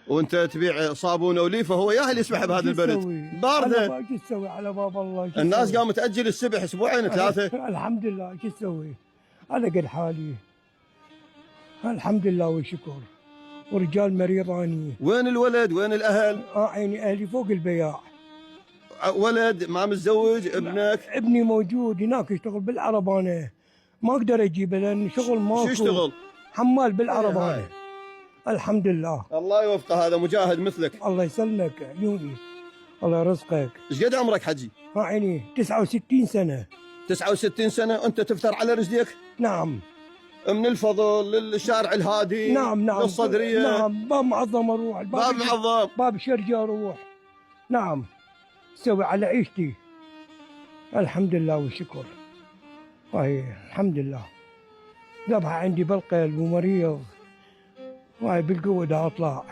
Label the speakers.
Speaker 1: وانت تبيع صابونه وليفه، هو ياهل يسبح بهذا البرد بارده.
Speaker 2: شو تسوي على باب الله؟
Speaker 1: الناس قامت تاجل السبح اسبوعين ثلاثه.
Speaker 2: الحمد لله، شو تسوي؟ على قد حالي، الحمد لله والشكر. ورجال مريضاني.
Speaker 1: وين الولد وين الاهل؟
Speaker 2: عيني اهلي فوق البياع.
Speaker 1: ولد ما متزوج؟ ابنك؟
Speaker 2: ابني موجود هناك يشتغل بالعربانه، ما اقدر اجيبه لان شغل ماكو.
Speaker 1: شو يشتغل؟
Speaker 2: حمال بالعربانه. الحمد لله.
Speaker 1: الله يوفقه، هذا مجاهد مثلك.
Speaker 2: الله يسلمك عيوني، الله يرزقك.
Speaker 1: ايش قد عمرك حجي؟
Speaker 2: عيني 69 سنه.
Speaker 1: 69 سنه وانت تفتر على رجليك؟
Speaker 2: نعم.
Speaker 1: من الفضل للشارع الهادي.
Speaker 2: نعم
Speaker 1: للصدريه.
Speaker 2: نعم، باب معظم اروح،
Speaker 1: باب معظم،
Speaker 2: باب شرجه اروح. نعم، سوي على عيشتي. الحمد لله والشكر. الحمد لله. ذبحه عندي بالقلب ومريض، بالقوه دا اطلع.